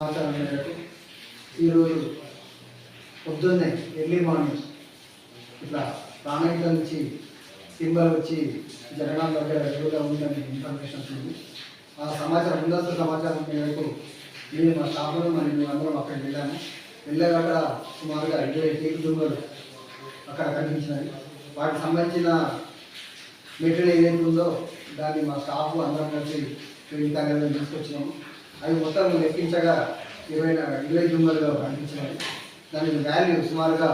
సమాచారం మేరకు ఈరోజు పొద్దున్నే ఎర్లీ మార్నింగ్ ఇట్లా రామేంద్ర నుంచి టింబర్ వచ్చి జగనాల దగ్గర ఎదురుగా ఉందని ఇన్ఫర్మేషన్ వచ్చింది. ఆ సమాచారం ముందస్తు సమాచారం మేరకు నేను మా స్టాఫ్లో మరియు అందరం అక్కడికి వెళ్ళాము. వెళ్ళాక అక్కడ సుమారుగా 20 కేక్ దుంగలు అక్కడ కనిపించినాయి. వాటికి సంబంధించిన మెటీరియల్ ఏదైతే ఉందో దాన్ని మా స్టాఫ్ అందరం కలిసి ట్రైనింగ్ కార్యాలయం తీసుకొచ్చినాము. అవి మొత్తం లెక్కించగా 20 దుంగలుగా కనిపించినాయి. దాని వాల్యూ సుమారుగా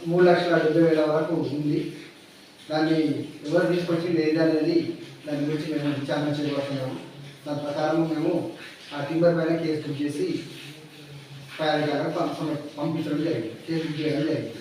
3,70,000 వరకు ఉంది. దాన్ని ఎవరు తీసుకొచ్చింది ఏదనేది దాని గురించి మేము విచారణ చేయబోతున్నాము. దాని ప్రకారం మేము ఆ టింబర్ పైన కేసు బుక్ చేసి ఫైర్ పంపించడం జరిగింది, కేసు బుక్ చేయడం జరిగింది.